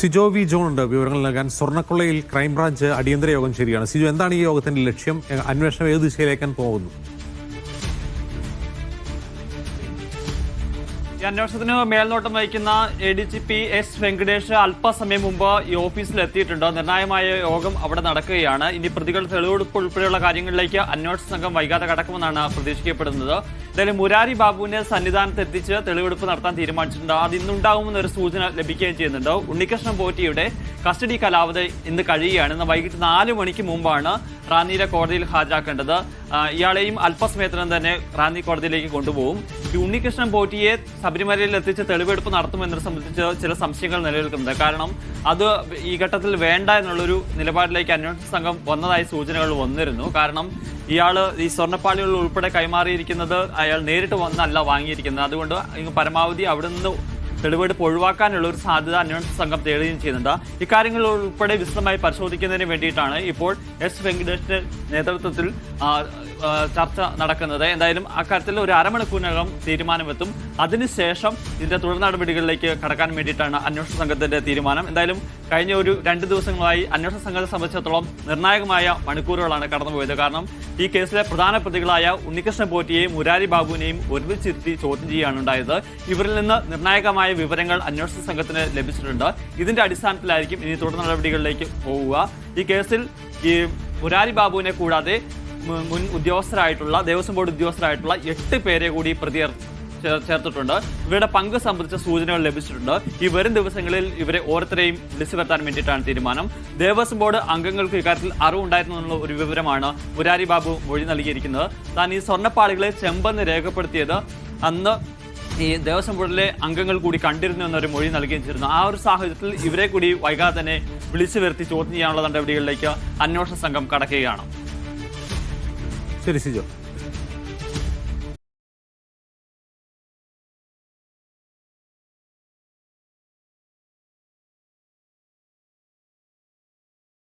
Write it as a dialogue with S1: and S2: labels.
S1: Sijo V John ഉണ്ട് വിവരങ്ങൾ നൽകാൻ. സ്വർണ്ണക്കൊള്ളയിൽ ക്രൈംബ്രാഞ്ച് അടിയന്തര യോഗം ശരിയാണ്. സിജോ, എന്താണ് ഈ യോഗത്തിന്റെ ലക്ഷ്യം? അന്വേഷണം ഏത് ദിശയിലേക്കാൻ പോകുന്നു?
S2: ഈ അന്വേഷണത്തിന് മേൽനോട്ടം വഹിക്കുന്ന ADGP എസ് വെങ്കടേഷ് അല്പസമയം മുമ്പ് ഈ ഓഫീസിൽ എത്തിയിട്ടുണ്ട്. നിർണായകമായ യോഗം അവിടെ നടക്കുകയാണ്. ഇനി പ്രതികൾ തെളിവെടുപ്പ് ഉൾപ്പെടെയുള്ള കാര്യങ്ങളിലേക്ക് അന്വേഷണ സംഘം വൈകാതെ കടക്കുമെന്നാണ് പ്രതീക്ഷിക്കപ്പെടുന്നത്. എന്തായാലും മുരാരി ബാബുവിനെ സന്നിധാനത്ത് എത്തിച്ച് തെളിവെടുപ്പ് നടത്താൻ തീരുമാനിച്ചിട്ടുണ്ട്. അത് ഇന്നുണ്ടാകുമെന്നൊരു സൂചന ലഭിക്കുകയും ചെയ്യുന്നുണ്ട്. ഉണ്ണികൃഷ്ണൻ പോറ്റിയുടെ കസ്റ്റഡി കാലാവധി ഇന്ന് കഴിയുകയാണ്. ഇന്ന് വൈകിട്ട് 4 മണിക്ക് മുമ്പാണ് റാന്നിയിലെ കോടതിയിൽ ഹാജരാക്കേണ്ടത്. ഇയാളെയും അല്പസമയത്തിനും തന്നെ റാന്നി കോടതിയിലേക്ക് കൊണ്ടുപോകും. ഈ ഉണ്ണികൃഷ്ണൻ പോറ്റിയെ ശബരിമലയിൽ എത്തിച്ച് തെളിവെടുപ്പ് നടത്തുമെന്നത് സംബന്ധിച്ച് ചില സംശയങ്ങൾ നിലനിൽക്കുന്നുണ്ട്. കാരണം അത് ഈ ഘട്ടത്തിൽ വേണ്ട എന്നുള്ളൊരു നിലപാടിലേക്ക് അന്വേഷണ സംഘം വന്നതായി സൂചനകൾ വന്നിരുന്നു. കാരണം ഇയാൾ ഈ സ്വർണ്ണപ്പാളികൾ ഉൾപ്പെടെ കൈമാറിയിരിക്കുന്നത് അയാൾ നേരിട്ട് വന്നല്ല വാങ്ങിയിരിക്കുന്നത്. അതുകൊണ്ട് പരമാവധി അവിടെ നിന്ന് തെളിവെടുപ്പ് ഒഴിവാക്കാനുള്ള ഒരു സാധ്യത അന്വേഷണ സംഘം തേടുകയും ചെയ്യുന്നുണ്ട്. ഇക്കാര്യങ്ങൾ ഉൾപ്പെടെ വിശദമായി പരിശോധിക്കുന്നതിന് വേണ്ടിയിട്ടാണ് ഇപ്പോൾ എസ് വെങ്കടേഷിന്റെ നേതൃത്വത്തിൽ ചർച്ച നടക്കുന്നത്. എന്തായാലും അക്കാര്യത്തിൽ ഒരു അരമണിക്കൂറിനകം തീരുമാനമെത്തും. അതിനുശേഷം ഇതിന്റെ തുടർ നടപടികളിലേക്ക് കടക്കാൻ വേണ്ടിയിട്ടാണ് അന്വേഷണ സംഘത്തിന്റെ തീരുമാനം. എന്തായാലും കഴിഞ്ഞ ഒരു 2 ദിവസങ്ങളായി അന്വേഷണ സംഘത്തെ സംബന്ധിച്ചിടത്തോളം നിർണായകമായ മണിക്കൂറുകളാണ് കടന്നുപോയത്. കാരണം ഈ കേസിലെ പ്രധാന പ്രതികളായ ഉണ്ണികൃഷ്ണൻ പോറ്റിയെയും മുരാരി ബാബുവിനെയും ഒരുമിച്ചിരുത്തി ചോദ്യം ചെയ്യുകയാണ് ഉണ്ടായത്. ഇവരിൽ നിന്ന് നിർണായകമായ വിവരങ്ങൾ അന്വേഷണ സംഘത്തിന് ലഭിച്ചിട്ടുണ്ട്. ഇതിന്റെ അടിസ്ഥാനത്തിലായിരിക്കും ഇനി തുടർ നടപടികളിലേക്ക് പോവുക. ഈ കേസിൽ ഈ മുരാരി ബാബുവിനെ കൂടാതെ മുൻ ഉദ്യോഗസ്ഥരായിട്ടുള്ള ദേവസ്വം ബോർഡ് ഉദ്യോഗസ്ഥരായിട്ടുള്ള 8 പേരെ കൂടി പ്രതി ചേർത്തിട്ടുണ്ട്. ഇവരുടെ പങ്ക് സംബന്ധിച്ച സൂചനകൾ ലഭിച്ചിട്ടുണ്ട്. ഈ വരും ദിവസങ്ങളിൽ ഇവരെ ഓരോരുത്തരെയും വിളിച്ചു വരുത്താൻ വേണ്ടിയിട്ടാണ് തീരുമാനം. ദേവസ്വം ബോർഡ് അംഗങ്ങൾക്ക് ഇക്കാര്യത്തിൽ അറിവുണ്ടായിരുന്നു എന്നുള്ള ഒരു വിവരമാണ് മുരാരി ബാബു മൊഴി നൽകിയിരിക്കുന്നത്. താൻ ഈ സ്വർണ്ണപ്പാളികളെ ചെമ്പെന്ന് രേഖപ്പെടുത്തിയത് അന്ന് ഈ ദേവസ്വം ബോർഡിലെ അംഗങ്ങൾ കൂടി കണ്ടിരുന്നു എന്നൊരു മൊഴി നൽകുകയും ചെയ്തിരുന്നു. ആ ഒരു സാഹചര്യത്തിൽ ഇവരെ കൂടി വൈകാതെ തന്നെ വിളിച്ചു വരുത്തി ചോദ്യം ചെയ്യാനുള്ള നടപടികളിലേക്ക് അന്വേഷണ സംഘം കടക്കുകയാണ്.
S1: ശരി സിജോ.